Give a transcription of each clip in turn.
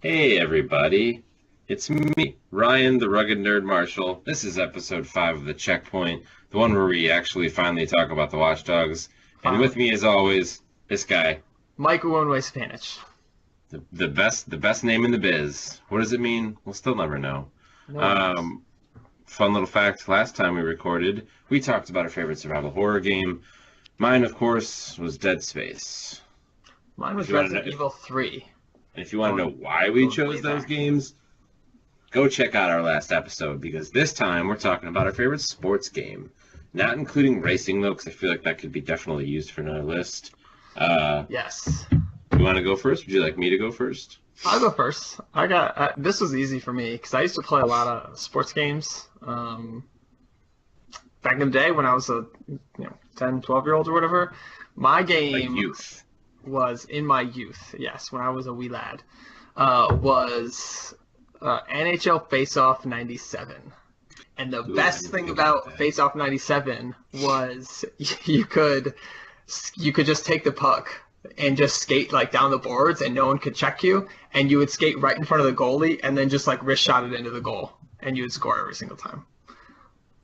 Hey everybody, it's me, Ryan the Rugged Nerd Marshall. This is episode 5 of The Checkpoint, the one where we actually finally talk about the Watchdogs. And with Finally. me, as always, this guy, Mike Uoynwoi Spanish. the best name in the biz. What does it mean? We'll still never know. No one knows. Um, Fun little fact, last time we recorded, we talked about our favorite survival horror game. Mine, of course, was Dead Space. Mine If was you want to Resident know, Evil 3. if you want to know why we Goes way chose those back. games, go check out our last episode because this time we're talking about our favorite sports game. Not including racing, though, because I feel like that could be definitely used for another list. Yes. You want to go first? Would you like me to go first? I'll go first. This was easy for me because I used to play a lot of sports games. Back in the day when I was a 10, 12-year-old or whatever. My Like game youth. was in my youth. Yes, when I was a wee lad. Was NHL Face Off 97. And the Ooh, I best didn't thing think about about that. Face Off 97 was you could just take the puck and just skate like down the boards and no one could check you, and you would skate right in front of the goalie and then just like wrist shot it into the goal and you would score every single time.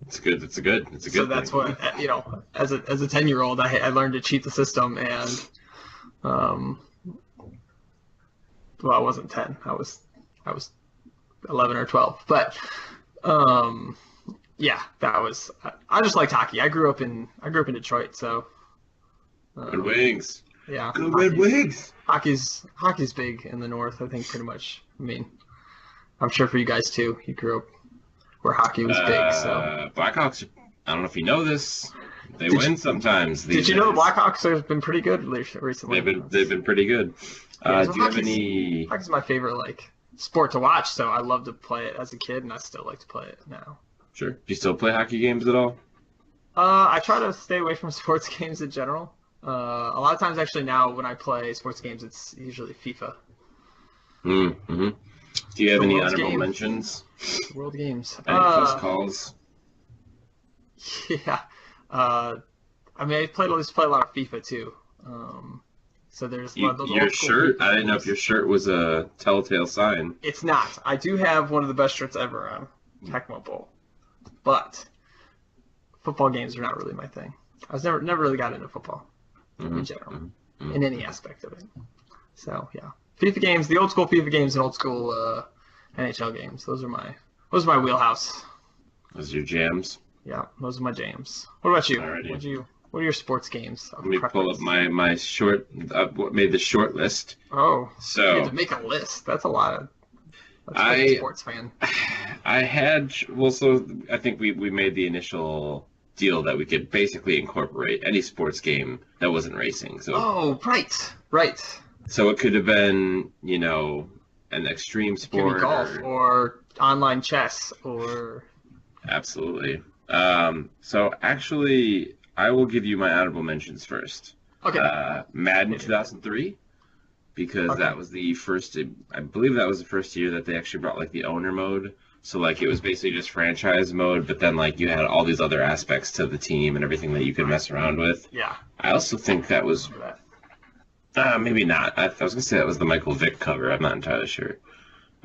It's good. It's a good So that's thing. what as a 10-year-old I learned to cheat the system, and um well, I wasn't 10. I was 11 or 12. But yeah, that was I just liked hockey. I grew up in Detroit, so Red um, Wings. yeah, Go Red Wings. hockey's big in the north, I think, pretty much. I mean, I'm sure for you guys too. You grew up where hockey was big, so Blackhawks. I don't know if you know this. They Did win you- sometimes. did These you know the days. Blackhawks have been pretty good recently? They've been pretty good. Yeah, so Do you have hockey's- any? Hockey's my favorite sport to watch, so I love to play it as a kid, and I still like to play it now. Sure. Do you still play hockey games at all? I try to stay away from sports games in general. A lot of times, actually, now when I play sports games, it's usually FIFA. Mm-hmm. Do you have The any world's honorable game. mentions? World games. Any close calls? Yeah. I mean, I just play a lot of FIFA too. So there's those Your old school shirt? FIFA I didn't know if games. your shirt was a telltale sign. It's not. I do have one of the best shirts ever on Tecmo Bowl, but football games are not really my thing. I was never really got into football Mhm, in general, mhm. in any aspect of it. So yeah, FIFA games, the old school FIFA games and old school NHL games. Those are my wheelhouse. Those are your jams. Yeah, those are my jams. What about you? Alrighty. What are your sports games of Let me pull up preference? my short. What made the short list? Oh, you So had to make a list. That's a lot of. That's I- like a sports fan. I had so I think we made the initial deal that we could basically incorporate any sports game that wasn't racing. Oh, right. So it could have been an extreme Give sport. me golf or online chess or. Absolutely. So actually, I will give you my honorable mentions first. Okay. Madden 2003, because Okay. that was the first. I believe that was the first year that they actually brought like the owner mode. So like it was basically just franchise mode, but then like you had all these other aspects to the team and everything that you could mess around with. Yeah. I also think that was Remember that. maybe not. I was gonna say that was the Michael Vick cover. I'm not entirely sure.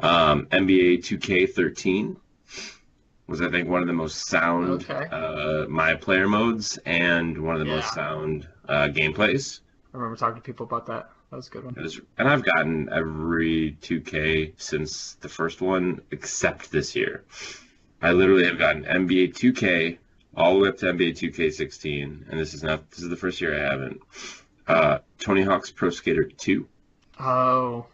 NBA 2K13 was I think one of the most sound Okay. my player modes and one of the most Yeah. sound gameplays. I remember talking to people about that. That was a good one. And I've gotten every 2K since the first one except this year. I literally have gotten NBA 2K all the way up to NBA 2K16, and this is the first year I haven't. Tony Hawk's Pro Skater 2. Oh.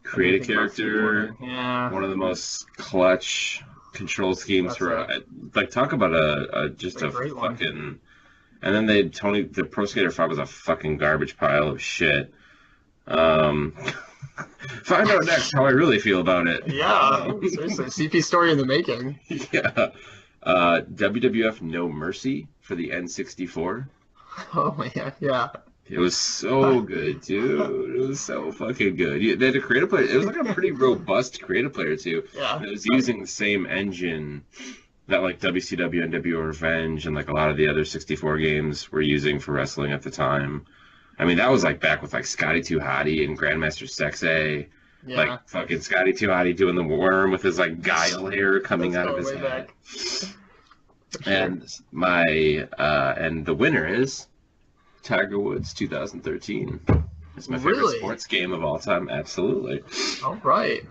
Create a I didn't think about character. skateboarding. Yeah. One of the most clutch control schemes That's for it. like talk about a just A a great one. fucking. And then the Pro Skater 5 was a fucking garbage pile of shit. Find out next how I really feel about it. Yeah. Seriously, CP story in the making. Yeah. WWF No Mercy for the N64. Oh man. Yeah. It was so good, dude. It was so fucking good. They had a creative player. It was like a pretty robust creative player too. Yeah. And it was using the same engine that like WCW and NWO Revenge and like a lot of the other 64 games were using for wrestling at the time. I mean, that was like back with like Scotty 2 Hotty and Grandmaster Sexay. Yeah. Like fucking Scotty 2 Hotty doing the worm with his like guile hair coming Let's out of go his way head. back. For sure. And and the winner is Tiger Woods 2013. It's my favorite Really? sports game of all time. Absolutely. All right.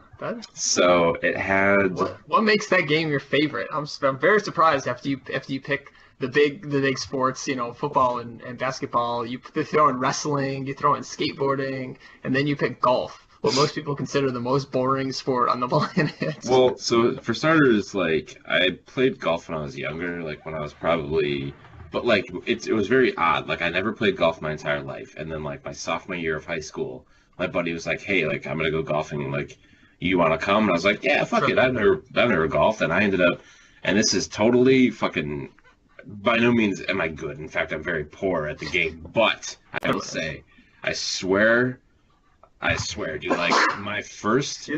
So it had. What makes that game your favorite? I'm very surprised after you pick the big sports, football and basketball. You throw in wrestling, you throw in skateboarding, and then you pick golf. What most people consider the most boring sport on the planet. Well, so for starters, like I played golf when I was younger, like when I was probably, but like it was very odd. Like I never played golf my entire life, and then like my sophomore year of high school, my buddy was like, "Hey, like I'm gonna go golfing. Like, you want to come?" And I was like, "Yeah, fuck it. I've never golfed." And I ended up, and this is totally fucking. By no means am I good. In fact, I'm very poor at the game. But I will say, I swear, dude, like my first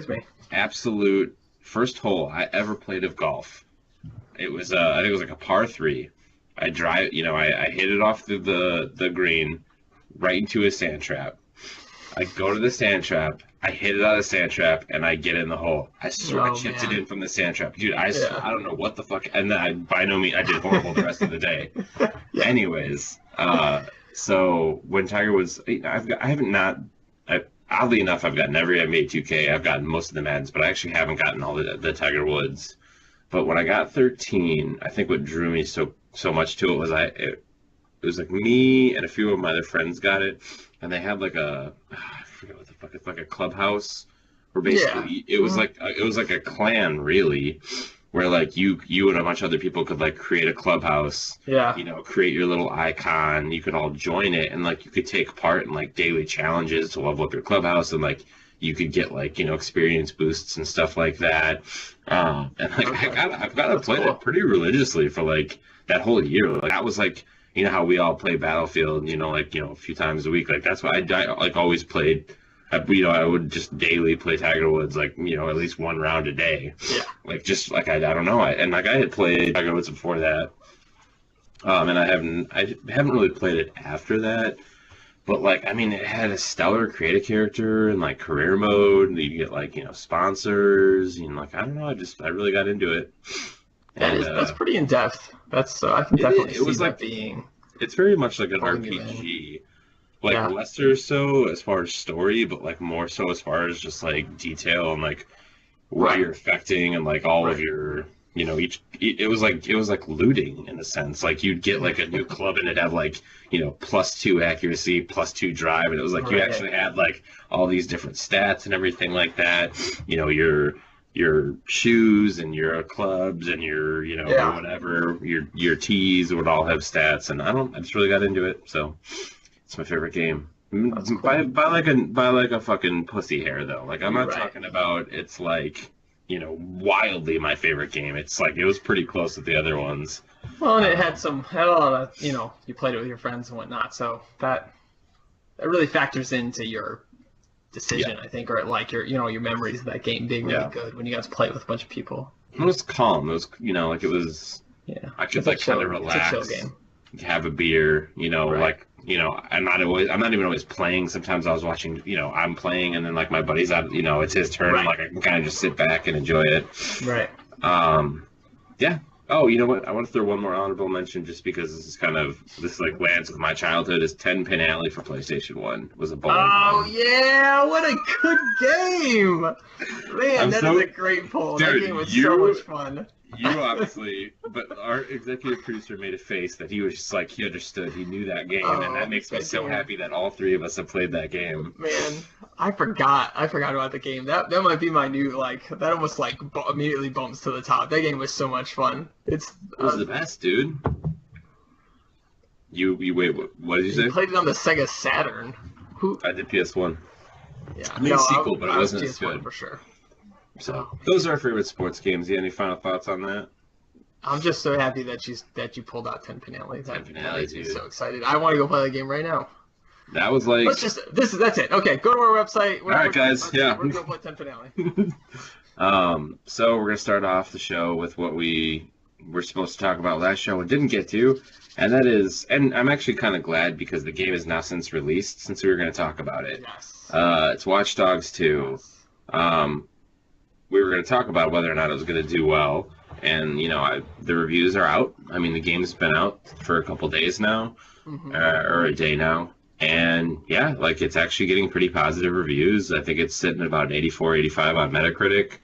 absolute first hole I ever played of golf. It was I think it was like a par 3. I hit it off the green right into a sand trap. I go to the sand trap, I hit it out of the sand trap, and I get in the hole. I swear I chipped it in from the sand trap. Dude, I don't know what the fuck. And then by no means, I did horrible the rest of the day. Yeah. Anyways, so when Tiger Woods, oddly enough, I've gotten every NBA 2K. I've gotten most of the Maddens, but I actually haven't gotten all the Tiger Woods. But when I got 13, I think what drew me so much to it was it was like me and a few of my other friends got it, and they had like I forget what the fuck, it's like a clubhouse where basically it was like a clan really, where like you and a bunch of other people could like create a clubhouse, create your little icon, you could all join it, and like you could take part in like daily challenges to level up your clubhouse, and like you could get like experience boosts and stuff like that, and like I've got to play it pretty religiously for like that whole year. Like that was like, you know how we all play Battlefield, a few times a week. Like that's why I like always played. I would just daily play Tiger Woods, like at least one round a day. Yeah. Like just like I don't know. I had played Tiger Woods before that, and I haven't really played it after that. But like it had a stellar creative character and like career mode. And you get like sponsors. Like I don't know. I really got into it. That's pretty in depth. That's I can definitely see that being. It's very much like an RPG, like lesser so as far as story, but like more so as far as just like detail and like what you're affecting and like all of your it was like looting in a sense. Like you'd get like a new club and it'd have like +2 accuracy, +2 drive, and it was like you actually had like all these different stats and everything like that. Your shoes and your clubs and your whatever your tees would all have stats, and I just really got into it, so it's my favorite game. Cool. By like a fucking pussy hair though. Like I'm not talking about it's like wildly my favorite game. It's like it was pretty close with the other ones. Well, and it had a lot of you played it with your friends and whatnot, so that really factors into your decision, I think, or like your memories of that game being really good when you guys play it with a bunch of people. It was calm. It was like it was. Yeah. I could like kind of relax, it's a chill game. Have a beer. Like I'm not even always playing. Sometimes I was watching. I'm playing, and then like my buddy's out. It's his turn. Right. Like I can kind of just sit back and enjoy it. Right. Yeah. Oh, you know what? I want to throw one more honorable mention just because this like lands with my childhood. Is 10 Pin Alley for PlayStation 1 was a bowling game. Oh yeah, what a good game! Man, that is a great pull. Dude, that game was so much fun. You obviously, but our executive producer made a face that he was just like he understood. He knew that game, and that makes me so happy that all three of us have played that game. Man, I forgot about the game. That might be my new that almost immediately bumps to the top. That game was so much fun. It was the best, dude. You wait. What did you say? You played it on the Sega Saturn. I did PS1. Yeah, I made a sequel, but it wasn't as good for sure. So those are our favorite sports games. You have any final thoughts on that? I'm just so happy that you pulled out 10 Pin Alley. 10 Pin Alley, dude. So excited. I want to go play the game right now. That was like. That's it. Okay, go to our website. All right, guys. We're gonna go play 10 Pin Alley. So we're gonna start off the show with what we were supposed to talk about last show and didn't get to, and that is, and I'm actually kind of glad because the game is now since released, since we were gonna talk about it. Yes. It's Watch Dogs 2. Yes. We were going to talk about whether or not it was going to do well, and the reviews are out. I mean, the game's been out for a couple days now, or a day now, and yeah, like it's actually getting pretty positive reviews. I think it's sitting at about 84, 85 on Metacritic.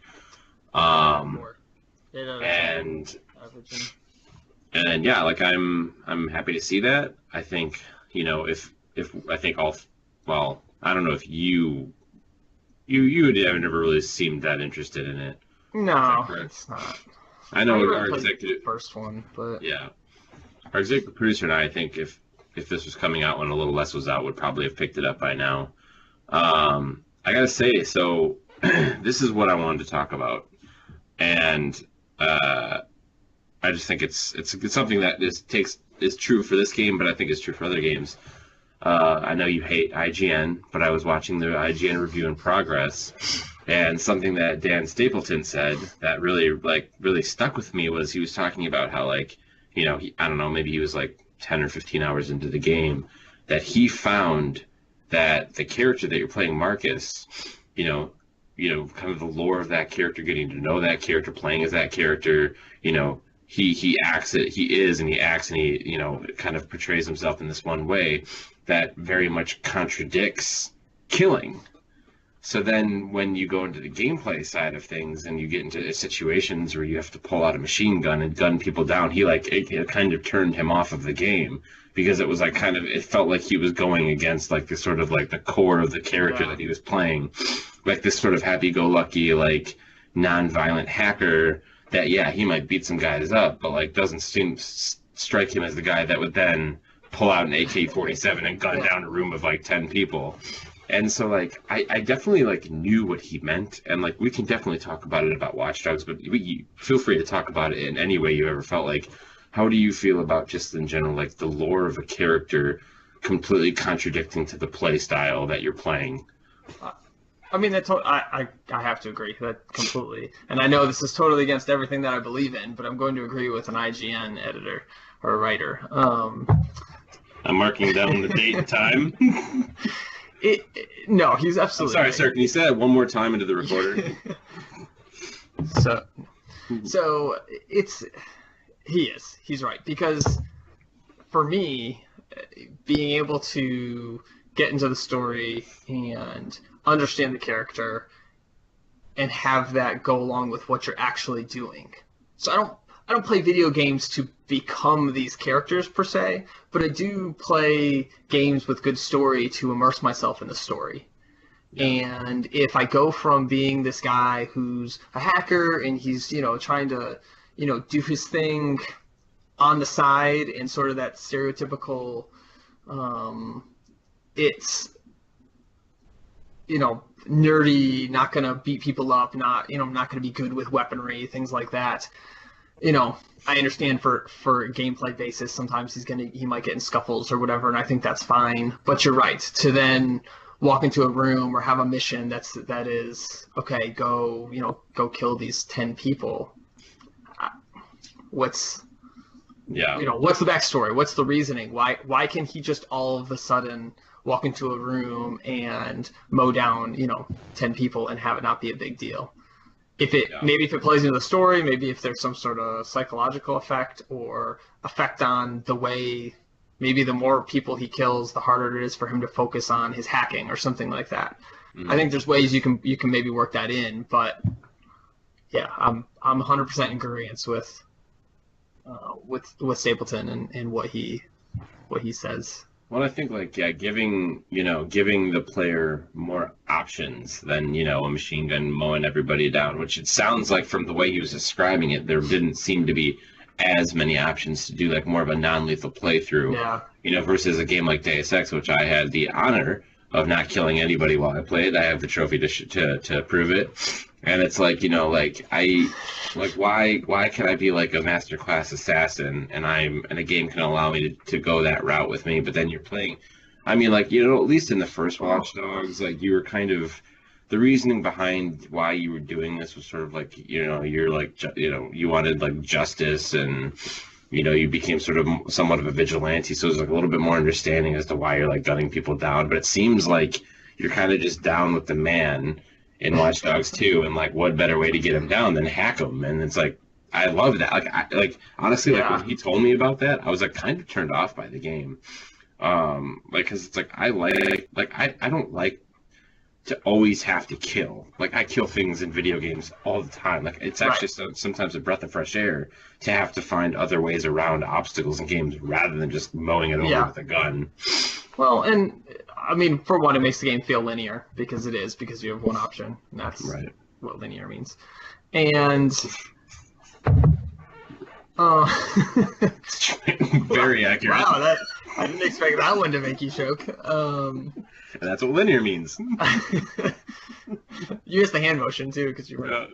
And yeah, like I'm happy to see that. I think if I think well, I don't know if you have never really seemed that interested in it. No, it's not. I know our executive first one, but yeah, our executive producer and I think if this was coming out when a little less was out, would probably have picked it up by now. I gotta say, so this is what I wanted to talk about, and I just think it's something that is true for this game, but I think it's true for other games. I know you hate IGN, but I was watching the IGN review in progress, and something that Dan Stapleton said that really stuck with me was he was talking about how I don't know, maybe he was like 10 or 15 hours into the game, that he found that the character that you're playing, Marcus, kind of the lore of that character, getting to know that character, playing as that character, he acts it, he is, and he acts, and he kind of portrays himself in this one way that very much contradicts killing. So then when you go into the gameplay side of things and you get into situations where you have to pull out a machine gun and gun people down, it kind of turned him off of the game, because it was like it felt like he was going against like the sort of like the core of the character that he was playing, like this sort of happy-go-lucky, like non-violent hacker that, yeah, he might beat some guys up, but like doesn't strike him as the guy that would then pull out an AK-47 and gun down a room of like 10 people. And so like I definitely like knew what he meant, and like we can definitely talk about it about Watch Dogs, but feel free to talk about it in any way you ever felt like. How do you feel about just in general like the lore of a character completely contradicting to the play style that you're playing? I mean, I have to agree that completely. And I know this is totally against everything that I believe in, but I'm going to agree with an IGN editor or writer. I'm marking down the date and time. No, he's absolutely. I'm sorry, sir. Can you say that one more time into the recorder? So he's right, because for me, being able to get into the story and understand the character and have that go along with what you're actually doing. So I don't play video games to become these characters per se, but I do play games with good story to immerse myself in the story. Yeah. And if I go from being this guy who's a hacker and he's, trying to, do his thing on the side and sort of that stereotypical, it's, nerdy, not gonna beat people up, not gonna be good with weaponry, things like that. I understand for a gameplay basis, sometimes he might get in scuffles or whatever, and I think that's fine. But you're right, to then walk into a room or have a mission that is okay, go kill these 10 people. What's the backstory? What's the reasoning? Why can he just all of a sudden walk into a room and mow down 10 people and have it not be a big deal? Maybe if it plays into the story, maybe if there's some sort of psychological effect or effect on the way, maybe the more people he kills, the harder it is for him to focus on his hacking or something like that. I think there's ways you can maybe work that in, but yeah, I'm 100% in agreement with Stapleton and what he says. Well, I think giving the player more options than, a machine gun mowing everybody down, which it sounds like from the way he was describing it, there didn't seem to be as many options to do like more of a non-lethal playthrough. Yeah. Versus a game like Deus Ex, which I had the honor of not killing anybody while I played. I have the trophy to prove it. And it's why can I be like a masterclass assassin and a game can allow me to go that route with me, but then you're playing, at least in the first Watch Dogs, like you were kind of, the reasoning behind why you were doing this was sort of like, you're like, you wanted like justice and, you became sort of somewhat of a vigilante. So there's like a little bit more understanding as to why you're like gunning people down, but it seems like you're kind of just down with the man. in Watch Dogs 2, and like, what better way to get them down than hack them? And it's like, I love that. Like honestly, like when he told me about that, I was like kind of turned off by the game. Like, because it's like I don't like to always have to kill. Like, I kill things in video games all the time. Like, it's actually sometimes a breath of fresh air to have to find other ways around obstacles in games rather than just mowing it over with a gun. Well, and I mean, for one, it makes the game feel linear because you have one option, and that's what linear means. And very accurate. Wow, I didn't expect that one to make you choke. And that's what linear means. You used the hand motion too, because you were.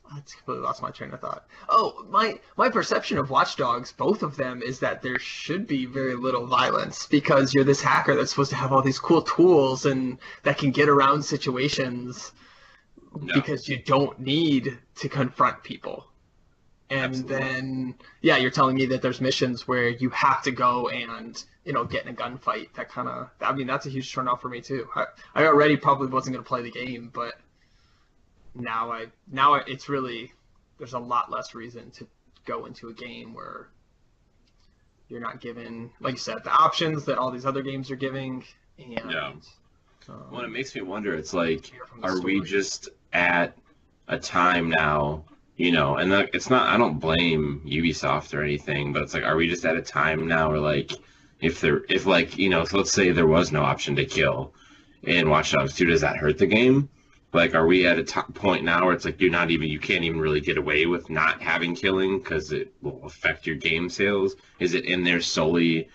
I completely lost my train of thought. Oh, my perception of Watch Dogs, both of them, is that there should be very little violence because you're this hacker that's supposed to have all these cool tools and that can get around situations because you don't need to confront people. And then, you're telling me that there's missions where you have to go and, get in a gunfight. That kind of, I mean, that's a huge turnoff for me too. I already probably wasn't going to play the game, but now it's really, there's a lot less reason to go into a game where you're not given, like you said, the options that all these other games are giving. And, well, it makes me wonder, it's like, are we just at a time now, and it's not, I don't blame Ubisoft or anything, but it's like, are we just at a time now where, like, so let's say there was no option to kill in Watch Dogs 2, does that hurt the game? Like, are we at a point now where it's like you can't even really get away with not having killing because it will affect your game sales? Is it in there solely,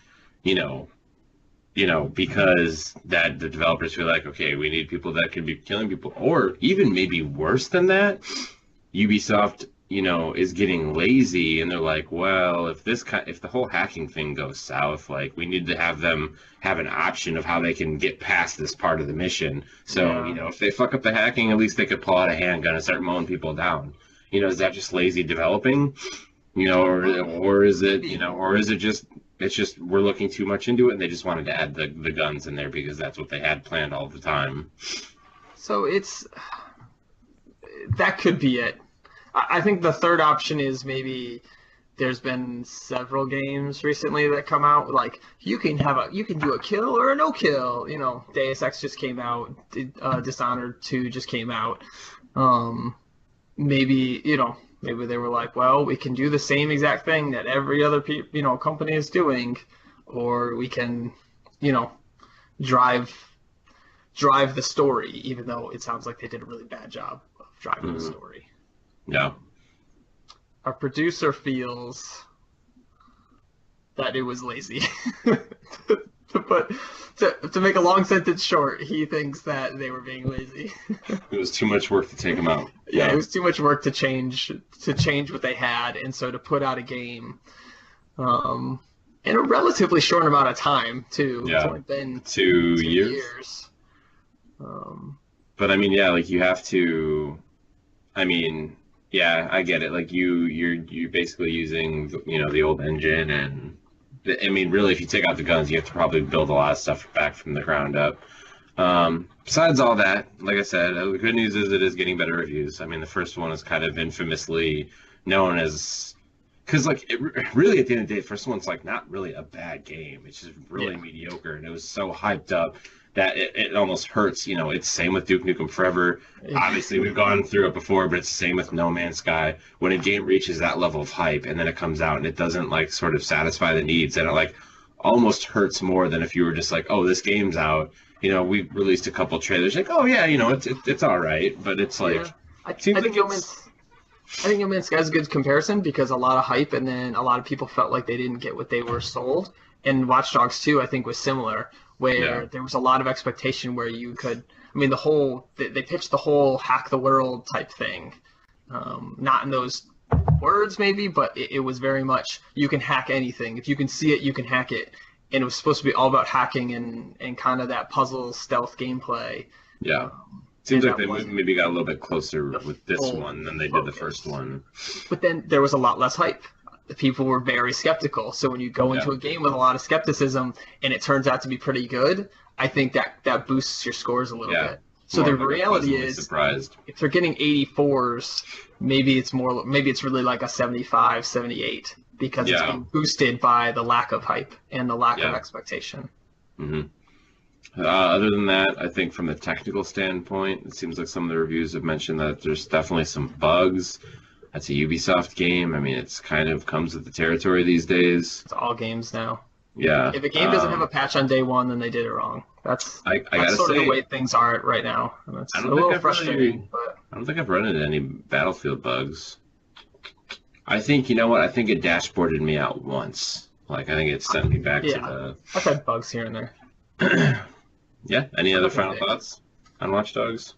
because that the developers feel like, okay, we need people that can be killing people, or even maybe worse than that, Ubisoft, is getting lazy and they're like, well, if the whole hacking thing goes south, like, we need to have them have an option of how they can get past this part of the mission. So, if they fuck up the hacking, at least they could pull out a handgun and start mowing people down. Is that just lazy developing? Or is it just we're looking too much into it and they just wanted to add the guns in there because that's what they had planned all the time. So that could be it. I think the third option is maybe there's been several games recently that come out like you can do a kill or a no kill. Deus Ex just came out, Dishonored 2 just came out. Maybe they were like, well, we can do the same exact thing that every other company is doing, or we can drive the story, even though it sounds like they did a really bad job of driving the story. Yeah. Our producer feels that it was lazy. To make a long sentence short, he thinks that they were being lazy. It was too much work to take them out. Yeah, it was too much work to change what they had, and so to put out a game in a relatively short amount of time too. Yeah. It's only been 2 years. But I mean, like you have to. I mean, I get it. Like you're basically using the old engine, and I mean, really, if you take out the guns, you have to probably build a lot of stuff back from the ground up. Besides all that, like I said, the good news is it is getting better reviews. I mean, the first one is kind of infamously known as, because like really at the end of the day, the first one's like not really a bad game. It's just really mediocre, and it was so hyped up that it almost hurts. It's the same with Duke Nukem Forever. Obviously, we've gone through it before, but it's the same with No Man's Sky. When a game reaches that level of hype and then it comes out and it doesn't like sort of satisfy the needs, and it like almost hurts more than if you were just like, oh, this game's out. We released a couple trailers, like, oh yeah, it's all right, but it's like, I think No Man's Sky is a good comparison because a lot of hype and then a lot of people felt like they didn't get what they were sold. And Watch Dogs 2, I think, was similar, where there was a lot of expectation where you could, I mean, they pitched the whole hack the world type thing. Not in those words maybe, but it was very much, you can hack anything. If you can see it, you can hack it. And it was supposed to be all about hacking and kind of that puzzle stealth gameplay. Yeah. Seems like they maybe got a little bit closer with this one than they did the first one. But then there was a lot less hype. people were very skeptical. So when you go into a game with a lot of skepticism and it turns out to be pretty good, I think that boosts your scores a little bit. So the reality is, surprised. If they're getting 84s, maybe it's really like a 75, 78 because it's being boosted by the lack of hype and the lack of expectation. Mm-hmm. Other than that, I think from the technical standpoint, it seems like some of the reviews have mentioned that there's definitely some bugs. That's a Ubisoft game. I mean, it's kind of comes with the territory these days. It's all games now. Yeah. If a game doesn't have a patch on day one, then they did it wrong. That's gotta sort say, of the way things are right now. And it's a little frustrating. I don't think I've run into any Battlefield bugs. I think, you know what? I think it dashboarded me out once. Like, I think it sent me back to the... I've had bugs here and there. Yeah. Any other final thoughts on Watch Dogs?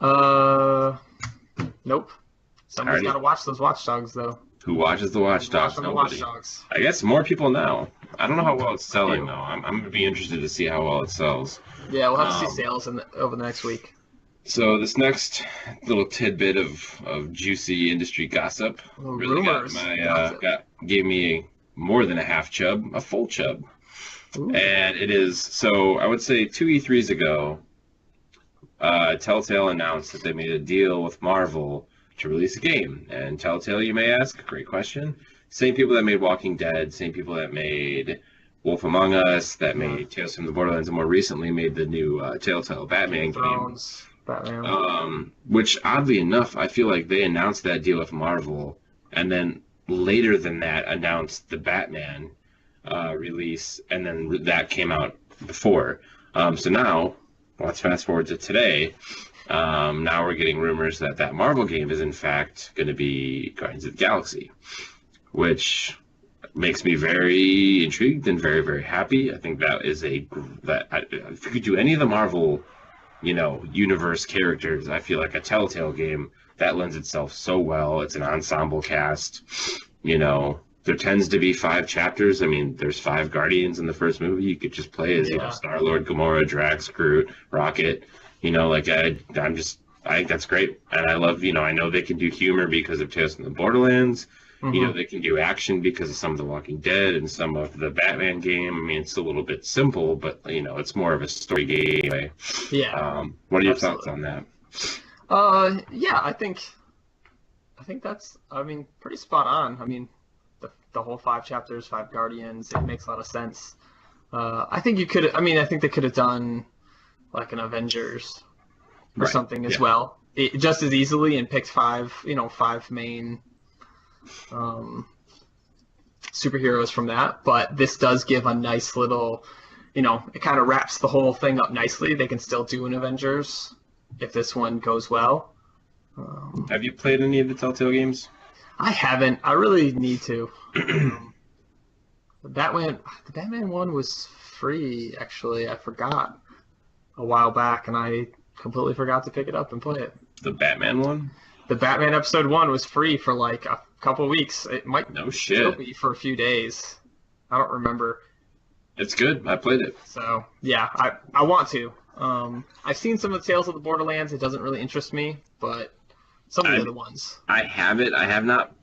Nope. Somebody's got to watch those Watch Dogs, though. Who watches the Watch Dogs? Nobody. I guess more people now. I don't know how well it's selling, though. I'm going to be interested to see how well it sells. Yeah, we'll have to see sales over the next week. So this next little tidbit of juicy industry gossip really gave me more than a half chub, a full chub. Ooh. And it is, so I would say 2 E3s ago, Telltale announced that they made a deal with Marvel to release a game. And Telltale, you may ask, great question. Same people that made Walking Dead, same people that made Wolf Among Us, that made Tales from the Borderlands, and more recently made the new Telltale Batman game. Which, oddly enough, I feel like they announced that deal with Marvel, and then later than that announced the Batman release, and then that came out before. So now, let's fast forward to today. Now we're getting rumors that Marvel game is in fact going to be Guardians of the Galaxy, which makes me very intrigued and very, very happy. I think that is if you could do any of the Marvel, universe characters, I feel like a Telltale game that lends itself so well. It's an ensemble cast. There tends to be 5 chapters. I mean, there's 5 Guardians in the first movie. You could just play as Star-Lord, Gamora, Drax, Groot, Rocket. I think that's great. And I love, I know they can do humor because of Tales from the Borderlands. Mm-hmm. They can do action because of some of the Walking Dead and some of the Batman game. I mean, it's a little bit simple, but, it's more of a story game anyway. Yeah. What are your thoughts on that? Yeah, I think that's, pretty spot on. I mean, the whole 5 chapters, 5 Guardians, it makes a lot of sense. I think they could have done like an Avengers or something as well, just as easily, and picked 5 main superheroes from that. But this does give a nice little, it kind of wraps the whole thing up nicely. They can still do an Avengers if this one goes well. Have you played any of the Telltale games? I haven't. I really need to. The Batman one was free, actually. I forgot a while back, and I completely forgot to pick it up and play it. The Batman one? The Batman episode 1 was free for like a couple weeks. It might still be for a few days. I don't remember. It's good. I played it. So, yeah, I want to. I've seen some of the Tales of the Borderlands. It doesn't really interest me, but some of the other ones. I have it. I have not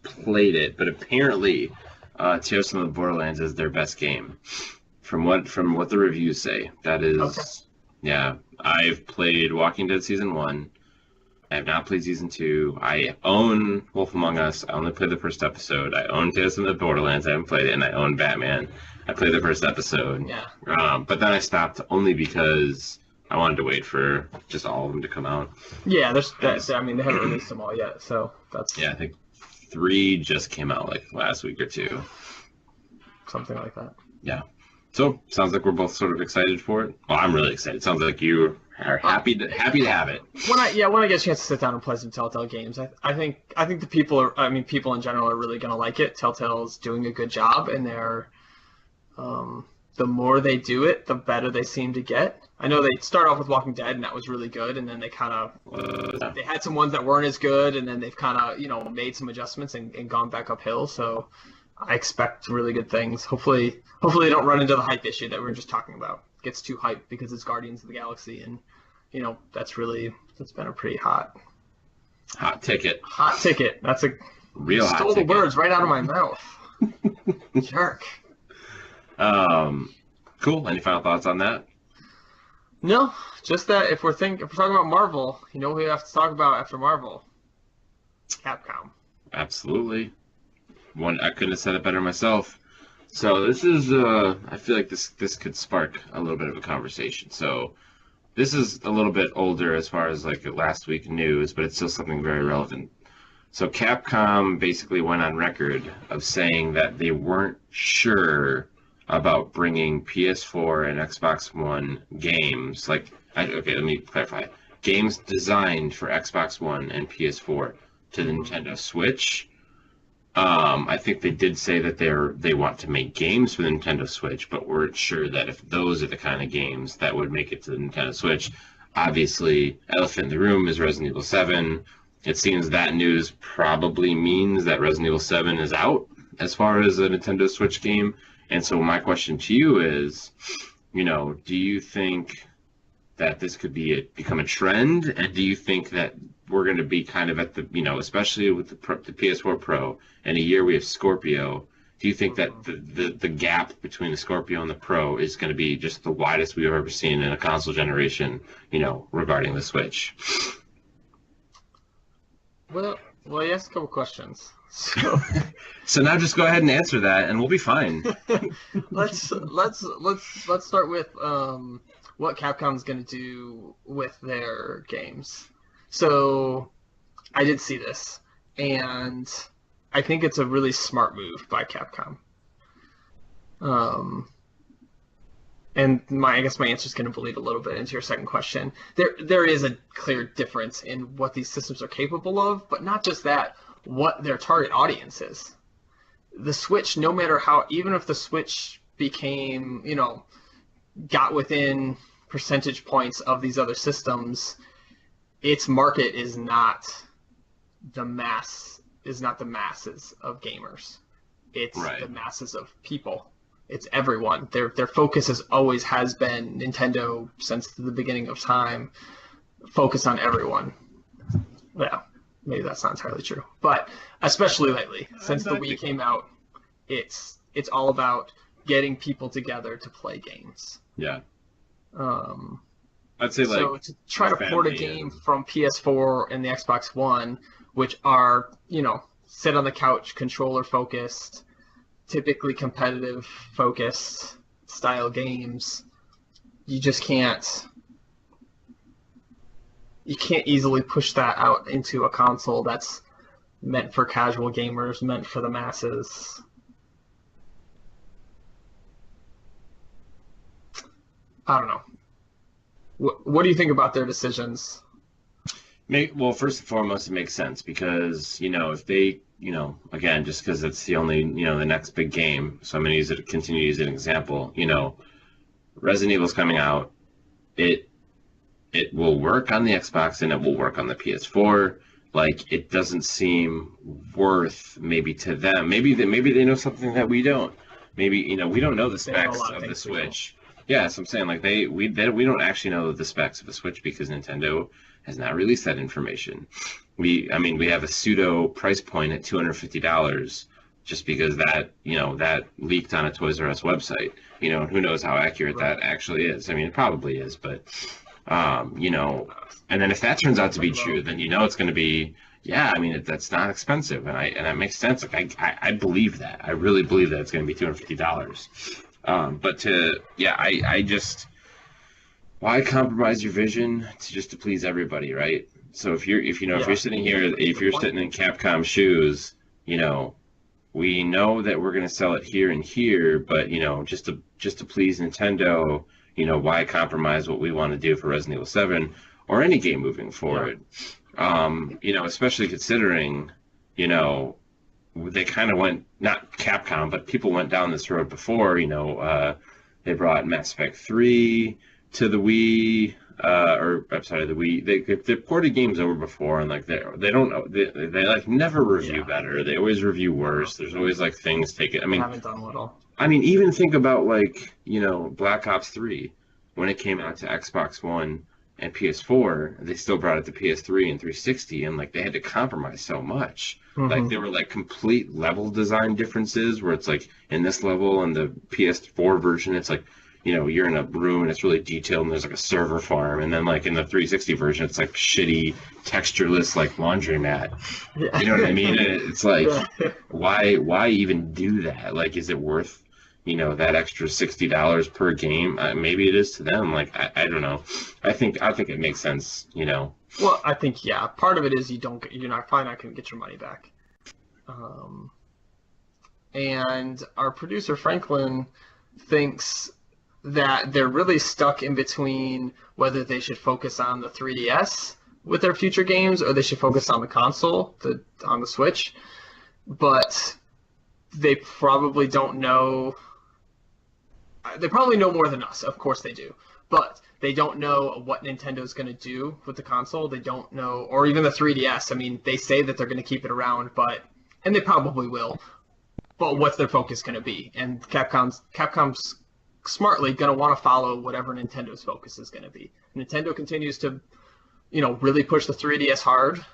played it, but apparently Tales from the Borderlands is their best game. From what the reviews say. That is, yeah. I've played Walking Dead Season 1. I have not played Season 2. I own Wolf Among Us. I only played the first episode. I own Tales from the Borderlands. I haven't played it. And I own Batman. I played the first episode. Yeah. But then I stopped only because I wanted to wait for just all of them to come out. Yeah, they haven't released them all yet, so that's... Yeah, I think 3 just came out like last week or 2. Something like that. Yeah. So, sounds like we're both sort of excited for it. Well, I'm really excited. Sounds like you are happy to have it. When I get a chance to sit down and play some Telltale games, I think the people in general are really going to like it. Telltale's doing a good job, and they're the more they do it, the better they seem to get. I know they start off with Walking Dead, and that was really good, and then they kind of they had some ones that weren't as good, and then they've kind of made some adjustments and gone back uphill. So I expect really good things. Hopefully they don't run into the hype issue that we were just talking about. It gets too hyped because it's Guardians of the Galaxy, and that's been a pretty hot ticket. Hot ticket. That's Real hot Stole the ticket. words right out of my mouth. Jerk. Cool. Any final thoughts on that? No, just that if we're talking about Marvel, you know what we have to talk about after Marvel? Capcom. Absolutely. I couldn't have said it better myself. So this is, I feel like this could spark a little bit of a conversation. So this is a little bit older as far as like last week news, but it's still something very relevant. So Capcom basically went on record of saying that they weren't sure about bringing PS4 and Xbox One games. Okay, let me clarify. Games designed for Xbox One and PS4 to the Nintendo Switch. I think they did say that they want to make games for the Nintendo Switch, but weren't sure that if those are the kind of games that would make it to the Nintendo Switch. Obviously, elephant in the room is Resident Evil 7. It seems that news probably means that Resident Evil 7 is out as far as a Nintendo Switch game. And so my question to you is, do you think that this could become a trend? And do you think that we're going to be kind of at the, especially with the PS4 Pro, and a year we have Scorpio, do you think that the gap between the Scorpio and the Pro is going to be just the widest we've ever seen in a console generation, regarding the Switch? Well, you asked a couple questions. So, so now just go ahead and answer that, and we'll be fine. let's start with what Capcom's going to do with their games. So I did see this, and I think it's a really smart move by Capcom. And I guess my answer is going to bleed a little bit into your second question. There is a clear difference in what these systems are capable of, but not just that, what their target audience is. The Switch, no matter how, even if the Switch became, got within percentage points of these other systems, its market is not the masses of gamers. It's the masses of people. It's everyone. Their focus always has been Nintendo since the beginning of time. Focus on everyone. Yeah, maybe that's not entirely true, but especially lately, since the Wii came out, it's all about getting people together to play games. Yeah. I'd say so to try to port a game from PS4 and the Xbox One, which are sit on the couch, controller focused, typically competitive focused style games, you can't easily push that out into a console that's meant for casual gamers, meant for the masses. I don't know. What do you think about their decisions? Well, first and foremost, it makes sense because, if they, again, just because it's the only, the next big game, so I'm going to continue to use an example, Resident Evil's coming out, it will work on the Xbox and it will work on the PS4. Like, it doesn't seem worth maybe to them. Maybe they know something that we don't. Maybe, we don't know the specs of the Switch. Yeah, so I'm saying we don't actually know the specs of the Switch because Nintendo has not released that information. We have a pseudo price point at $250 just because that leaked on a Toys R Us website. Who knows how accurate that actually is. It probably is, but and then if that turns out to be true, then it's going to be that's not expensive, and that makes sense. Like I believe that. I really believe that it's going to be $250. But I just, why compromise your vision to please everybody, right? So if you're sitting here, if you're sitting in Capcom shoes, we know that we're going to sell it here and here, but just to please Nintendo, why compromise what we want to do for Resident Evil 7 or any game moving forward? Yeah. Especially considering, they kind of went, not Capcom, but people went down this road before. They brought Mass Effect 3 to the Wii, the Wii. They ported games over before, and they don't they never review better. They always review worse. There's always things taken. Haven't done little. Even think about Black Ops 3 when it came out to Xbox One. and PS4, they still brought it to PS3 and 360, and like they had to compromise so much. Like there were like complete level design differences where it's like in this level and the PS4 version, it's like, you know, you're in a room and it's really detailed and there's like a server farm, and then like in the 360 version, it's like shitty, textureless like laundromat. Yeah. You know what I mean? And it's like, why even do that? Like, is it worth, you know, that extra $60 per game? Maybe it is to them. Like, I don't know. I think it makes sense. You know. Well, I think part of it is you're probably not going to get your money back. And our producer Franklin thinks that they're really stuck in between whether they should focus on the 3DS with their future games or they should focus on the console, on the Switch. But they probably don't know. They probably know more than us. Of course they do. But they don't know what Nintendo's going to do with the console. They don't know, or even the 3DS. I mean, they say that they're going to keep it around, and they probably will. But what's their focus going to be? And Capcom's smartly going to want to follow whatever Nintendo's focus is going to be. Nintendo continues to, really push the 3DS hard.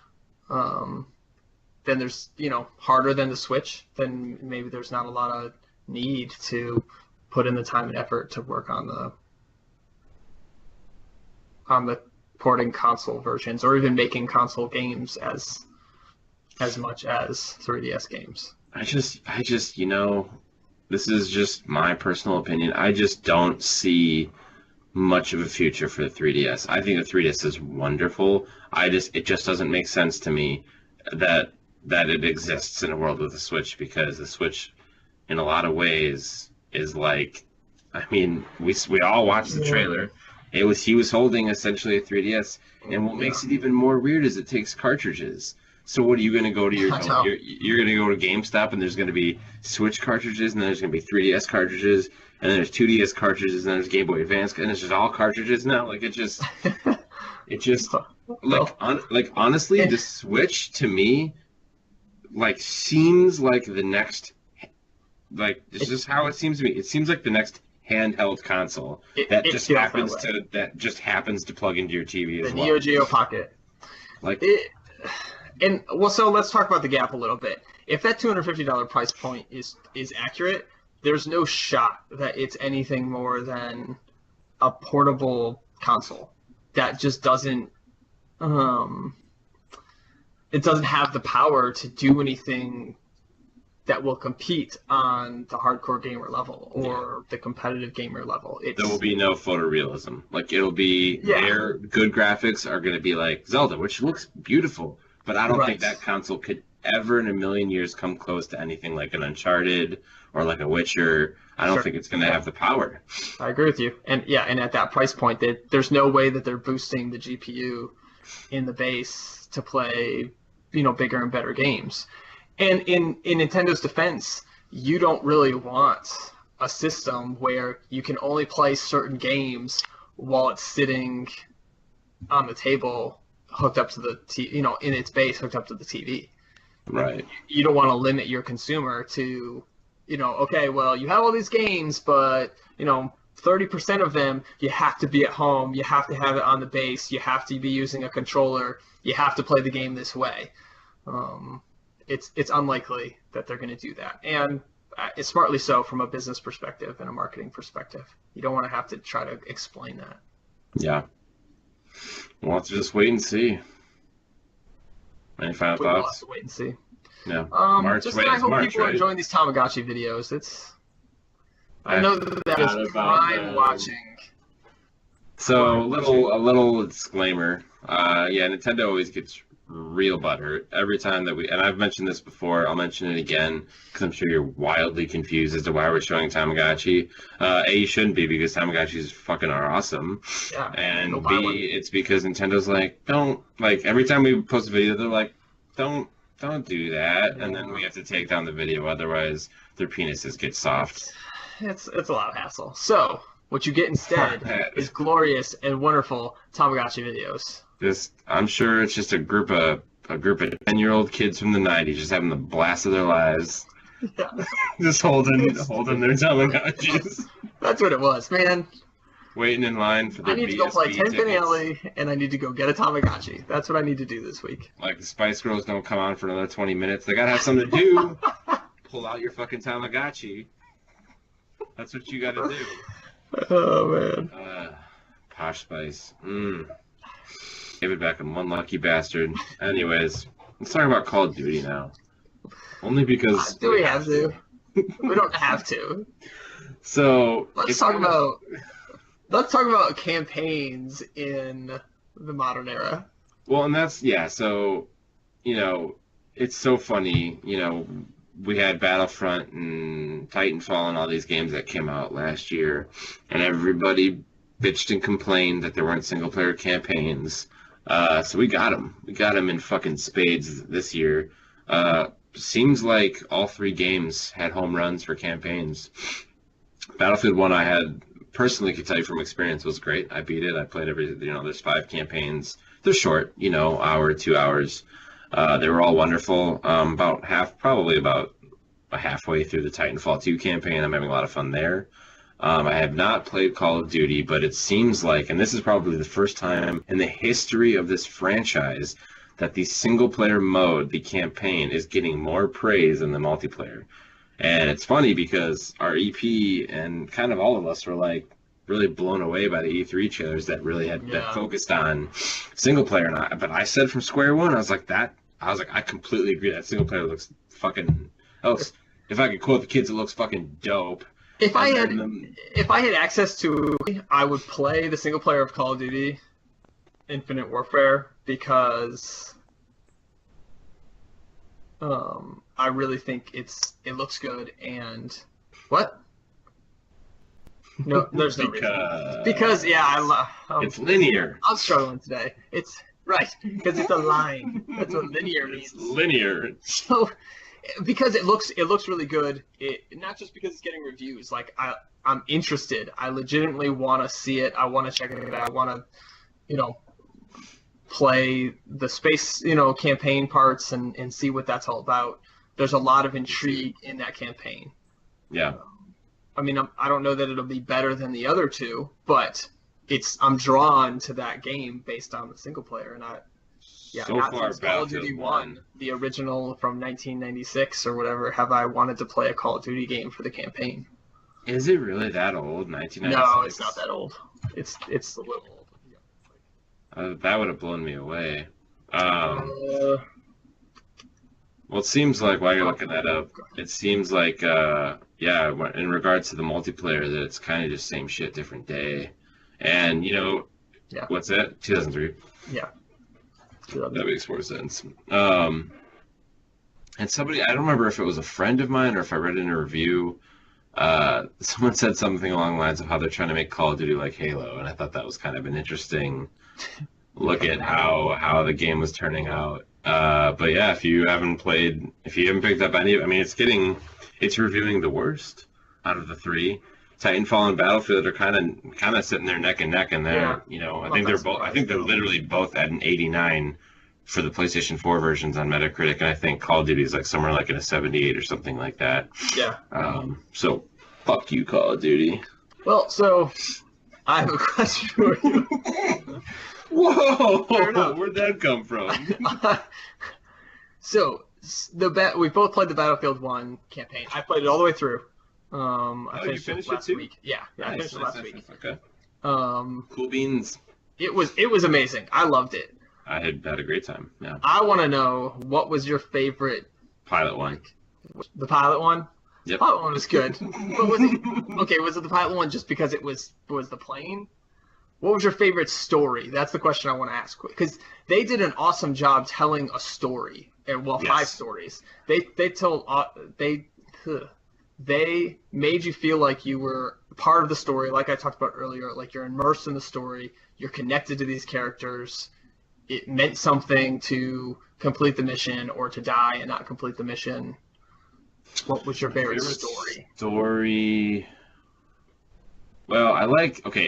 Then there's, harder than the Switch. Then maybe there's not a lot of need to put in the time and effort to work on the porting console versions, or even making console games as much as 3DS games. I just, this is just my personal opinion. I just don't see much of a future for the 3DS. I think the 3DS is wonderful. It just doesn't make sense to me that it exists in a world with the Switch, because the Switch, in a lot of ways, is like, I mean, we all watched the trailer. He was holding essentially a 3DS, and what makes it even more weird is it takes cartridges. So what are you going to go to you're going to go to GameStop and there's going to be Switch cartridges, and then there's going to be 3DS cartridges, and then there's 2DS cartridges, and then there's Game Boy Advance, and it's just all cartridges now. Like honestly, the Switch to me seems like the next, this is how it seems to me. It seems like the next handheld console that just happens to plug into your TV as well. The Neo Geo Pocket. So let's talk about the gap a little bit. If that $250 price point is accurate, there's no shot that it's anything more than a portable console that just doesn't it doesn't have the power to do anything that will compete on the hardcore gamer level or the competitive gamer level. There will be no photorealism. It'll be their good graphics are going to be like Zelda, which looks beautiful, but I don't think that console could ever in a million years come close to anything like an Uncharted or like a Witcher. I don't think it's going to have the power. I agree with you. And at that price point, there's no way that they're boosting the GPU in the base to play, bigger and better games. And in Nintendo's defense, you don't really want a system where you can only play certain games while it's sitting on the table, hooked up to the in its base, hooked up to the TV. Right. You don't want to limit your consumer to, okay, well, you have all these games, but 30% of them you have to be at home, you have to have it on the base, you have to be using a controller, you have to play the game this way. It's unlikely that they're going to do that, and it's smartly so from a business perspective and a marketing perspective. You don't want to have to try to explain that. Yeah. We'll have to just wait and see. Any final thoughts? We'll have to wait and see. Yeah. I hope people are enjoying these Tamagotchi videos. I know that is prime watching. So a little disclaimer. Nintendo always gets real butthurt every time that and I've mentioned this before, I'll mention it again because I'm sure you're wildly confused as to why we're showing Tamagotchi. You shouldn't be, because Tamagotchis fucking are awesome. Yeah, and B, it's because Nintendo's every time we post a video, they're like, don't do that, and then we have to take down the video, otherwise their penises get soft. It's a lot of hassle. So what you get instead is glorious and wonderful Tamagotchi videos. I'm sure it's just a group of 10-year-old kids from the 90s just having the blast of their lives. Yeah. Just holding their Tamagotchis. That's what it was, man. waiting in line for I their need to go play BSB 10 Penny tickets. Alley, and I need to go get a Tamagotchi. That's what I need to do this week. Like the Spice Girls don't come on for another 20 minutes. They gotta have something to do. Pull out your fucking Tamagotchi. That's what you gotta do. Oh, man. Posh Spice. David Beckham, one lucky bastard. Anyways, let's talk about Call of Duty now. Only because... Do we have to? We don't have to. So... Let's talk about campaigns in the modern era. Well, and that's... Yeah, so... You know, it's so funny. You know, we had Battlefront and Titanfall and all these games that came out last year. And everybody bitched and complained that there weren't single-player campaigns. So we got them. We got them in fucking spades this year. Seems like all three games had home runs for campaigns. Battlefield 1 I had personally could tell you from experience was great. I beat it. I played there's 5 campaigns. They're short, hour, 2 hours. They were all wonderful. Probably about halfway through the Titanfall 2 campaign. I'm having a lot of fun there. I have not played Call of Duty, but it seems like, and this is probably the first time in the history of this franchise, that the single-player mode, the campaign, is getting more praise than the multiplayer. And it's funny because our EP and kind of all of us were like really blown away by the E3 trailers that really had been focused on single-player. But I said from square one, I was like, I completely agree. That single-player looks fucking... if I could quote the kids, it looks fucking dope. If I had access to, I would play the single player of Call of Duty Infinite Warfare because I really think it looks good. And what? No, there's no reason. Because it's linear. I'm struggling today. It's right because it's a line. That's what linear means. It's linear. So. Because it looks really good. Not just because it's getting reviews. Like I'm interested. I legitimately want to see it. I want to check it out. I want to, play the space, campaign parts and see what that's all about. There's a lot of intrigue in that campaign. Yeah. I mean, I don't know that it'll be better than the other two, but I'm drawn to that game based on the single player, and so far, Call of Duty 1, the original from 1996 or whatever, have I wanted to play a Call of Duty game for the campaign. Is it really that old, 1996? No, it's not that old. It's a little old. That would have blown me away. Well, it seems like, while you're looking that up, it seems like, in regards to the multiplayer, that it's kind of just same shit, different day. And, what's that? 2003? Yeah. That makes more sense. And somebody, I don't remember if it was a friend of mine or if I read it in a review, someone said something along the lines of how they're trying to make Call of Duty like Halo, and I thought that was kind of an interesting look at how the game was turning out. But yeah, if you haven't picked up any, I mean, it's reviewing the worst out of the three. Titanfall and Battlefield are kind of sitting there neck and neck, and they're I think they're literally both at an 89 for the PlayStation 4 versions on Metacritic, and I think Call of Duty is like somewhere like in a 78 or something like that. Yeah. So fuck you, Call of Duty. Well, so I have a question for you. Whoa! Where'd that come from? So we both played the Battlefield 1 campaign. I played it all the way through. I finished it last week. Yeah, I finished it last week. Okay. Cool beans. It was amazing. I loved it. I had a great time. Yeah. I want to know, what was your favorite pilot one? The pilot one? Yep. The pilot one was good. But was it the pilot one just because it was the plane? What was your favorite story? That's the question I want to ask. Because they did an awesome job telling a story. Well, 5 stories. They made you feel like you were part of the story, like I talked about earlier, like you're immersed in the story, you're connected to these characters. It meant something to complete the mission or to die and not complete the mission. What was your favorite story? Well,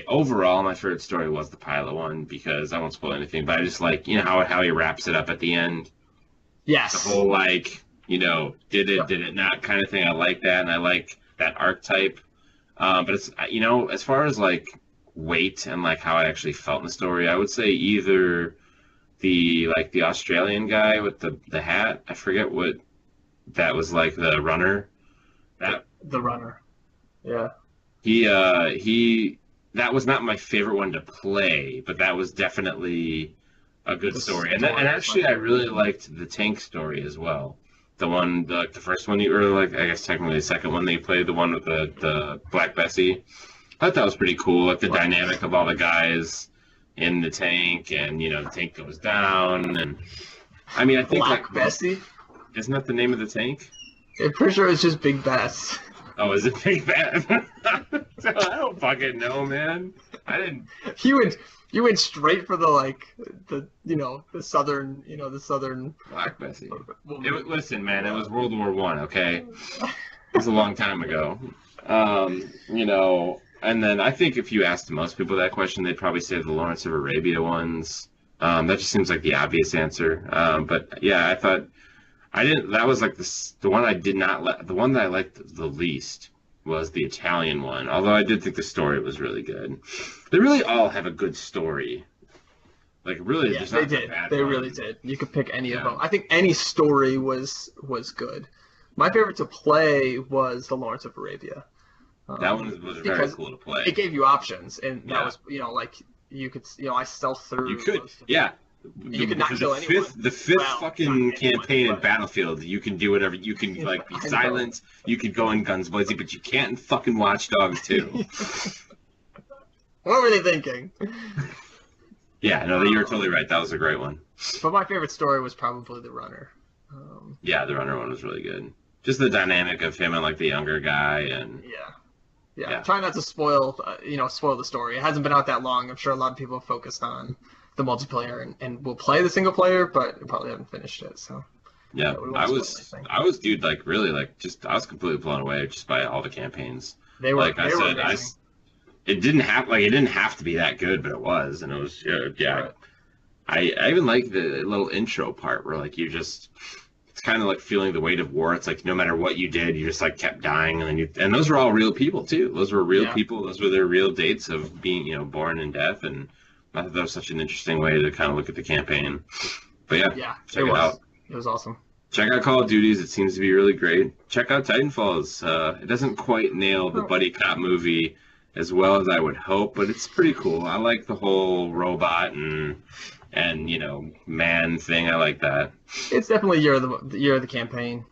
overall, my favorite story was the pilot one, because I won't spoil anything, but I just like, how he wraps it up at the end. Yes. The whole, did it not kind of thing. I like that, and I like that archetype. But it's, as far as weight and like how I actually felt in the story, I would say either the Australian guy with the hat. I forget what that was, like the runner. That The runner. Yeah. he that was not my favorite one to play, but that was definitely a good The story. And story actually, was I like- really liked the tank story as well. The one, the first one you, or like I guess technically the second one they played, the one with the Black Bessie. I thought that was pretty cool. Like the dynamic of all the guys in the tank, and you know the tank goes down, and I mean I think Black like Bessie. isn't that the name of the tank? I'm pretty sure it's just Big Bess. Oh, is it Big Bad? I don't fucking know, man. I didn't. You went straight for the southern. Black Bessie. woman. Listen, man, it was World War One. Okay, it was a long time ago. You know, and then I think if you asked most people that question, they'd probably say the Lawrence of Arabia ones. That just seems like the obvious answer. But yeah, I thought I didn't. That was like the one I did not let. The one that I liked the least was the Italian one. Although I did think the story was really good. They really all have a good story. Like really, Yeah, there's they not did. bad They one. really did. You could pick any of Yeah. them. I think any story was good. My favorite to play was the Lawrence of Arabia. That one was very because cool to play. It gave you options, and that Yeah. was like you could I stealth through. You could, most of yeah. You could not kill anyone. The fifth Well, fucking not anyone, campaign in but- Battlefield, you can do whatever. You can like be I know. silent. You could go in guns blazing, but you can't in fucking Watch Dogs 2. What were they thinking? Yeah, no, you're totally right. That was a great one. But my favorite story was probably the runner. Yeah, the runner one was really good. Just the dynamic of him and like the younger guy, and Yeah. Try not to spoil the story. It hasn't been out that long. I'm sure a lot of people have focused on the multiplayer and will play the single player, but probably haven't finished it. So yeah, we won't I spoil was, dude, like really, like just I was completely blown away just by all the campaigns. they were Like I they were said, amazing. it didn't have to be that good, but it was, and it was yeah. Right. I even like the little intro part where like it's kind of like feeling the weight of war. It's like no matter what you did, you just like kept dying, and then and those were all real people too. Those were real people. Those were their real dates of being born and death, and I thought that was such an interesting way to kind of look at the campaign. But yeah, check it out. It was awesome. Check out Call of Duties. It seems to be really great. Check out Titanfalls. It doesn't quite nail the buddy cop movie as well as I would hope, but it's pretty cool. I like the whole robot and man thing. I like that. It's definitely year of the campaign,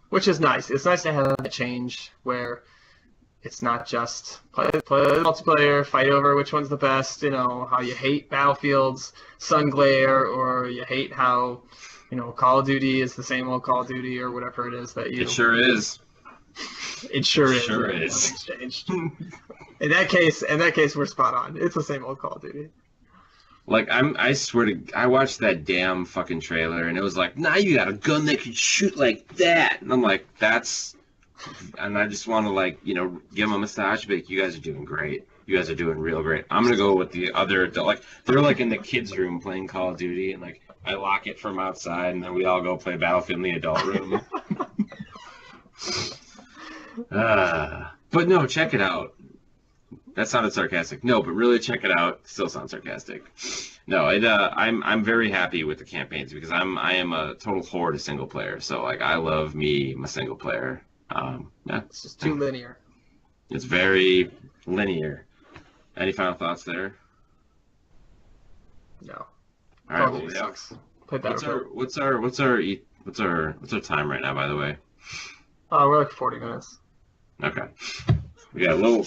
which is nice. It's nice to have that change where it's not just play multiplayer, fight over which one's the best. How you hate Battlefield's sun glare, or you hate how Call of Duty is the same old Call of Duty, or whatever it is that you. It sure is. It sure is. Sure is. Nothing's changed. In that case, we're spot on. It's the same old Call of Duty. Like I swear to, I watched that damn fucking trailer and it was like, now you got a gun that can shoot like that, and I'm like, and I just want to give them a massage, but you guys are doing great. You guys are doing real great. I'm gonna go with the other adult. Like they're like in the kids' room playing Call of Duty, and like I lock it from outside, and then we all go play Battlefield in the adult room. But no, check it out. That sounded sarcastic. No, but really check it out. Still sounds sarcastic. No, I'm very happy with the campaigns because I am a total whore to single player. So like I love my single player. It's just too linear. It's very linear. Any final thoughts there? No. All right. Call of Well, Duty yeah. sucks. Play Battlefield. What's our time right now? By the way. We're like 40 minutes. Okay. We got a little.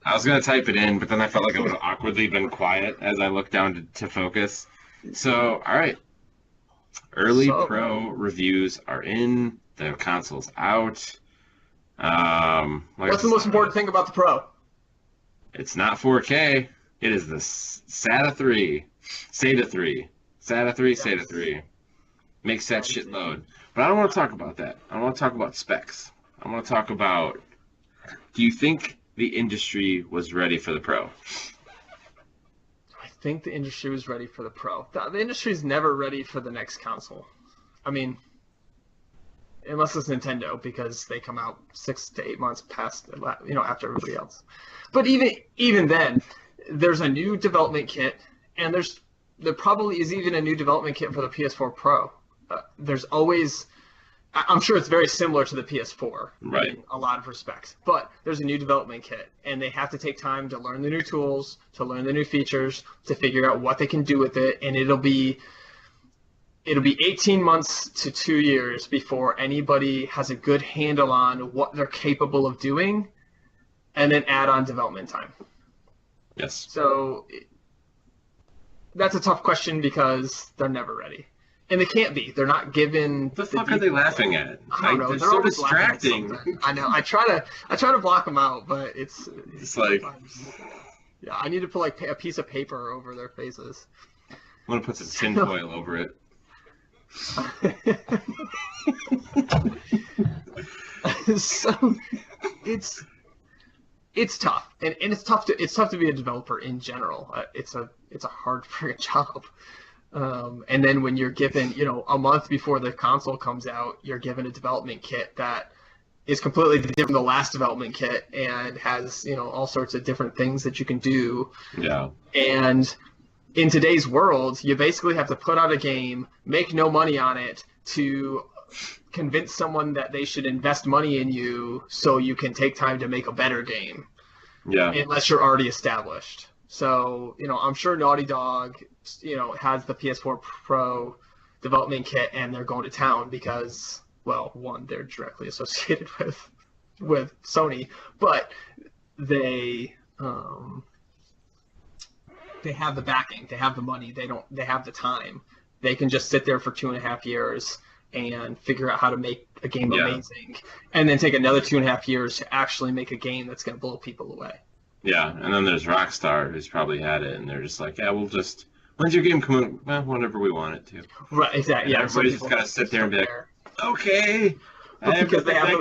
I was gonna type it in, but then I felt like I would have awkwardly been quiet as I looked down to focus. So, all right. Early Pro reviews are in. The console's out. What's the most important thing about the Pro? It's not 4K. It is the SATA 3. SATA 3. SATA 3, SATA 3. Makes that shit load. But I don't want to talk about that. I want to talk about specs. I want to talk about, do you think the industry was ready for the Pro? I think the industry was ready for the Pro. The industry's never ready for the next console. I mean, unless it's Nintendo, because they come out 6 to 8 months past, after everybody else. But even then, there's a new development kit, and there probably is even a new development kit for the PS4 Pro. There's always, I'm sure it's very similar to the PS4 right, in a lot of respects, but there's a new development kit, and they have to take time to learn the new tools, to learn the new features, to figure out what they can do with it, and it'll be 18 months to 2 years before anybody has a good handle on what they're capable of doing, and then add on development time. Yes. So that's a tough question because they're never ready. And they can't be. They're not given. What the fuck are they laughing at? I don't know. They're They're so always laughing at distracting. something. I know. I try to block them out, but it's like, yeah. I need to put like a piece of paper over their faces. I'm gonna put some tinfoil over it. So it's tough, and it's tough to be a developer in general. It's a hard freaking job. And then when you're given, a month before the console comes out, you're given a development kit that is completely different from the last development kit and has, all sorts of different things that you can do. Yeah. And in today's world, you basically have to put out a game, make no money on it, to convince someone that they should invest money in you so you can take time to make a better game. Yeah. Unless you're already established. So, I'm sure Naughty Dog, has the PS4 Pro development kit, and they're going to town because, well, one, they're directly associated with Sony, but they have the backing, they have the money, they have the time. They can just sit there for 2.5 years and figure out how to make a game amazing, and then take another 2.5 years to actually make a game that's going to blow people away. Yeah, and then there's Rockstar, who's probably had it, and they're just like, yeah, when's your game come out? Well, whenever we want it to. Right, exactly. And yeah, everybody's just got to sit there and be like, okay. Because they have a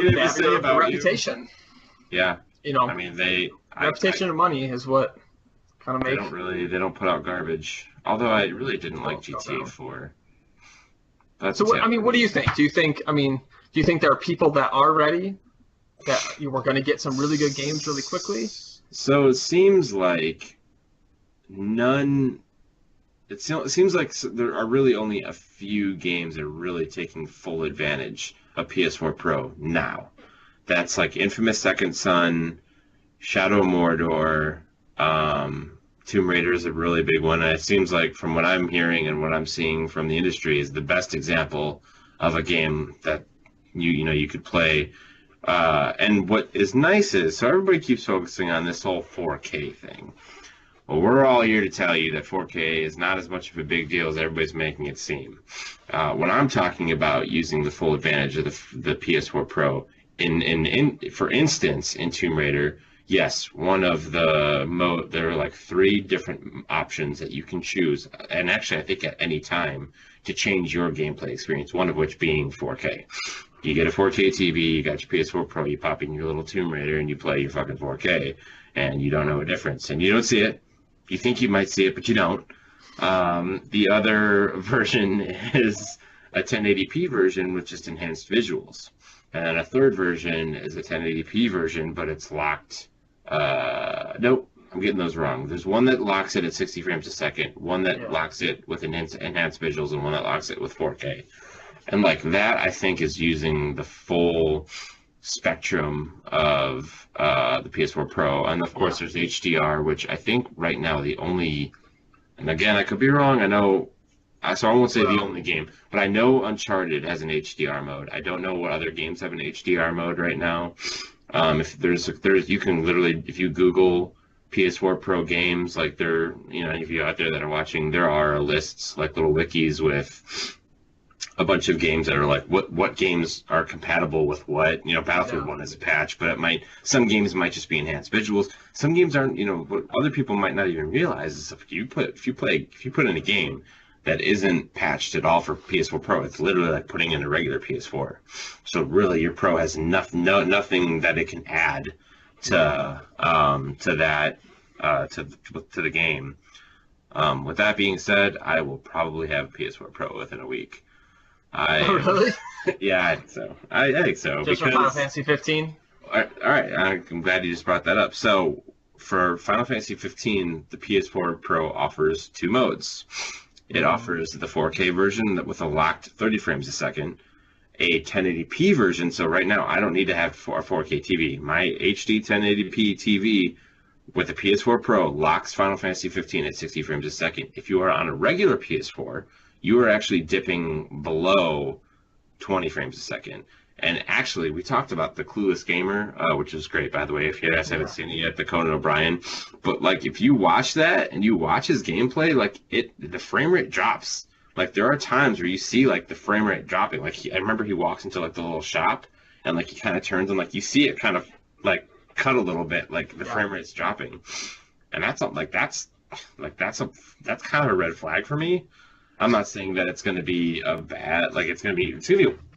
reputation. Yeah. I mean, reputation and money is what kind of makes. They don't put out garbage. Although I really didn't like GTA 4. So what do you think? Do you think there are people that are ready, that you were going to get some really good games really quickly? So it seems like none. It seems like there are really only a few games that are really taking full advantage of PS4 Pro now. That's like Infamous Second Son, Shadow of Mordor, Tomb Raider is a really big one. And it seems like, from what I'm hearing and what I'm seeing from the industry, is the best example of a game that you could play. And what is nice is, so everybody keeps focusing on this whole 4K thing. Well, we're all here to tell you that 4K is not as much of a big deal as everybody's making it seem. When I'm talking about using the full advantage of the PS4 Pro, for instance, in Tomb Raider, yes, one of there are like 3 different options that you can choose, and actually I think at any time, to change your gameplay experience, one of which being 4K. You get a 4K TV, you got your PS4 Pro, you pop in your little Tomb Raider, and you play your fucking 4K, and you don't know a difference, and you don't see it. You think you might see it, but you don't. The other version is a 1080p version with just enhanced visuals. And a third version is a 1080p version, but it's locked. Nope, I'm getting those wrong. There's one that locks it at 60 frames a second, one that locks it with enhanced visuals, and one that locks it with 4K. And like that, I think, is using the full spectrum of the PS4 Pro. And of course, there's HDR, which I think right now the only, and again, I could be wrong, so I won't say the only game, but I know Uncharted has an HDR mode. I don't know what other games have an HDR mode right now. If you can literally, if you Google PS4 Pro games, like any of you out there that are watching, there are lists, like little wikis with a bunch of games that are like what games are compatible with what. Battlefield 1 is a patch, but some games might just be enhanced visuals. Some games aren't. What other people might not even realize is if you put in a game that isn't patched at all for PS4 Pro, it's literally like putting in a regular PS4. So really, your Pro has nothing that it can add to the game. With that being said, I will probably have PS4 Pro within a week. I Really? yeah, I think so. I think so Just for because Final Fantasy 15? all right, I'm glad you just brought that up. So for Final Fantasy 15, the PS4 Pro offers two modes. It offers the 4K version with a locked 30 frames a second, a 1080p version. So right now, I don't need to have a 4K TV. My HD 1080p TV with the PS4 Pro locks Final Fantasy 15 at 60 frames a second. If you are on a regular PS4, you are actually dipping below 20 frames a second. And actually, we talked about the Clueless Gamer, which is great, by the way. If you guys haven't seen it yet, the Conan O'Brien. But like, if you watch that and you watch his gameplay, like the frame rate drops. Like there are times where you see like the frame rate dropping. Like I remember he walks into like the little shop and like he kind of turns and like you see it kind of like cut a little bit, like the frame rate's dropping. And that's kind of a red flag for me. I'm not saying that it's going to be a bad, like it's going to be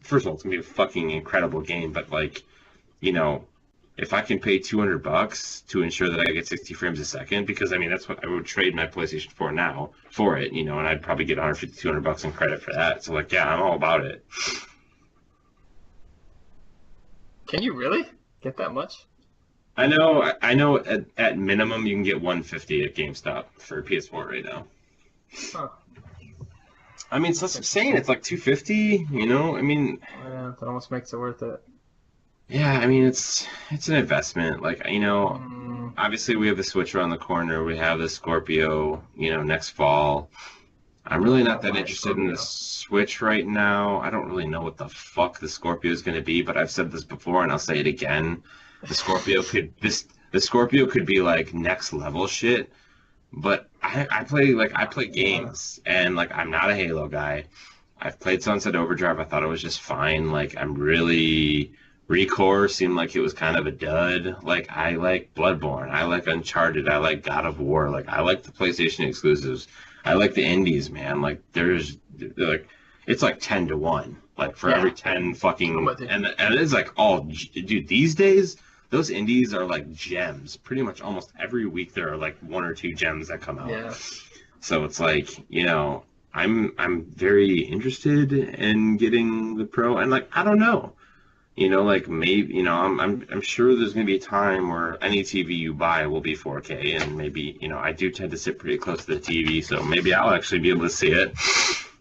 first of all, it's going to be a fucking incredible game, but like, you know, if I can pay $200 to ensure that I get 60 frames a second, because I mean, that's what I would trade my PlayStation 4 now for it, you know, and I'd probably get $150, $200 in credit for that. So like, yeah, I'm all about it. Can you really get that much? I know at minimum you can get 150 at GameStop for PS4 right now. Huh. I mean, so that's insane. It's like 250, you know? I mean, Yeah, that almost makes it worth it. yeah, I mean, it's an investment. Like, you know, obviously we have the Switch around the corner. We have the Scorpio, you know, next fall. I'm really not that interested in the Switch right now. I don't really know what the fuck the Scorpio is going to be, but I've said this before and I'll say it again. The Scorpio could be like next level shit. But I play games and like I'm not a Halo guy. I've played Sunset Overdrive. I thought it was just fine. Like I'm really Recore seemed like it was kind of a dud. Like I like Bloodborne. I like Uncharted. I like God of War. Like I like the PlayStation exclusives. I like the indies, man. Like it's like 10-1. Like for every 10 fucking and it's like all dude these days. Those indies are like gems. Pretty much almost every week there are like one or two gems that come out. Yeah. So it's like, you know, I'm very interested in getting the Pro, and like I don't know, you know, like maybe, you know, I'm sure there's gonna be a time where any TV you buy will be 4K, and maybe, you know, I do tend to sit pretty close to the TV, so maybe I'll actually be able to see it.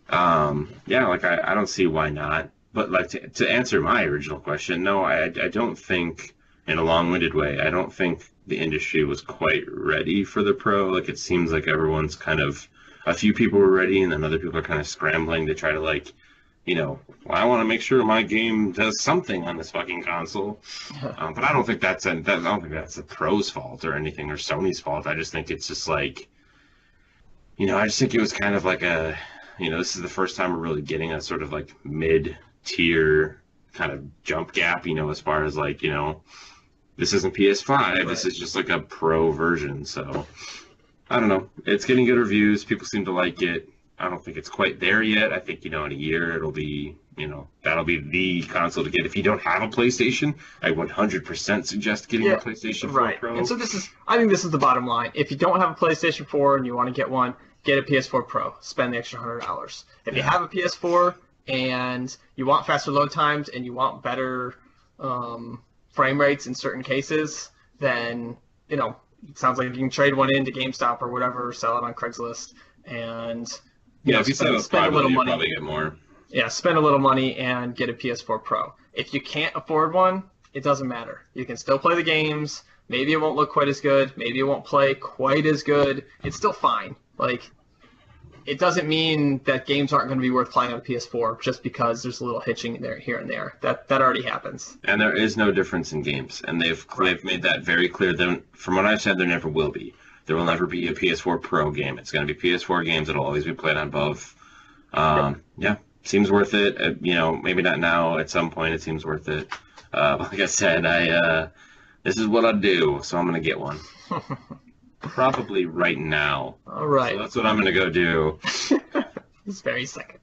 Yeah, like I don't see why not. But like to answer my original question, no, I don't think. In a long-winded way, I don't think the industry was quite ready for the Pro. Like it seems like everyone's kind of, a few people were ready, and then other people are kind of scrambling to try to like, you know, well, I want to make sure my game does something on this fucking console. But I don't think that's the Pro's fault or anything, or Sony's fault. I just think it's just like, you know, I just think it was kind of like a, you know, this is the first time we're really getting a sort of like mid-tier kind of jump gap, you know, as far as like, you know, this isn't PS5. Right. This is just like a Pro version. So I don't know. It's getting good reviews. People seem to like it. I don't think it's quite there yet. I think, you know, in a year it'll be, you know, that'll be the console to get. If you don't have a PlayStation, I 100% suggest getting a PlayStation 4 Pro. And so I think this is the bottom line. If you don't have a PlayStation 4 and you want to get one, get a PS4 Pro. Spend the extra $100. If you have a PS4 and you want faster load times and you want better frame rates in certain cases, then, you know, it sounds like you can trade one into GameStop or whatever, or sell it on Craigslist, and if you spend a little money, you'll probably get more. Yeah, spend a little money and get a PS4 Pro. If you can't afford one, it doesn't matter. You can still play the games. Maybe it won't look quite as good. Maybe it won't play quite as good. It's still fine. Like, it doesn't mean that games aren't going to be worth playing on a PS4 just because there's a little hitching there, here and there. That already happens. And there is no difference in games, and they've made that very clear. From what I've said, there never will be. There will never be a PS4 Pro game. It's going to be PS4 games that'll always be played on both. Yeah, seems worth it. You know, maybe not now. At some point, it seems worth it. Like I said, this is what I do, so I'm going to get one. Probably right now. All right. So that's what I'm going to go do. This very second.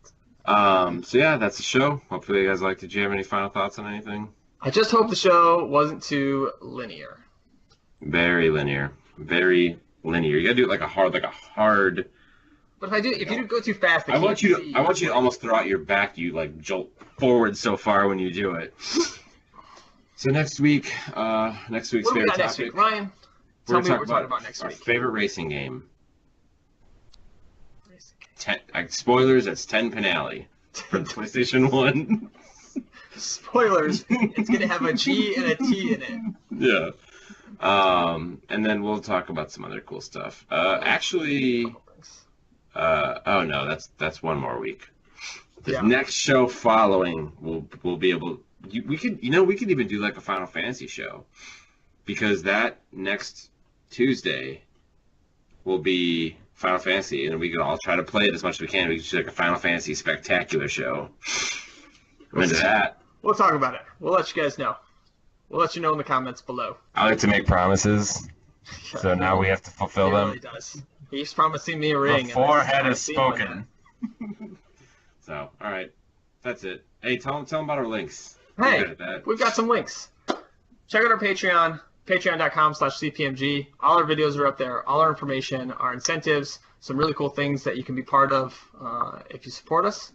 So yeah, that's the show. Hopefully you guys liked it. Do you have any final thoughts on anything? I just hope the show wasn't too linear. Very linear. Very linear. You got to do it like a hard But if you do go too fast, I want you to almost throw out your back. You like jolt forward so far when you do it. So next week's favorite topic. Next week? Ryan, tell me what we're talking about next week. Our favorite racing game. Spoilers, that's 10 Penally for the PlayStation 1. Spoilers, it's going to have a G and a T in it. Yeah. And then we'll talk about some other cool stuff. Actually, oh no, that's one more week. The next show following, we'll be able. We could even do like a Final Fantasy show, because that next Tuesday will be Final Fantasy, and we can all try to play it as much as we can. We can do like a Final Fantasy spectacular show. I'm into that. We'll talk about it. We'll let you guys know. We'll let you know in the comments below. I like to make promises, so now we have to fulfill them. He really does. He's promising me a ring. The forehead has spoken. So, all right, that's it. Hey, tell them about our links. Hey, we've got some links. Check out our Patreon, patreon.com/cpmg. All our videos are up there. All our information, our incentives, some really cool things that you can be part of if you support us.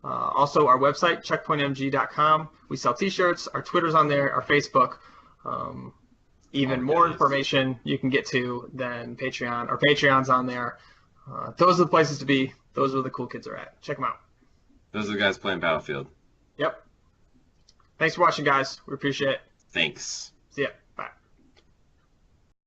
Also, our website, checkpointmg.com. We sell T-shirts. Our Twitter's on there. Our Facebook. Even more information you can get to than Patreon. Our Patreon's on there. Those are the places to be. Those are where the cool kids are at. Check them out. Those are the guys playing Battlefield. Yep. Thanks for watching, guys. We appreciate it. Thanks. See ya.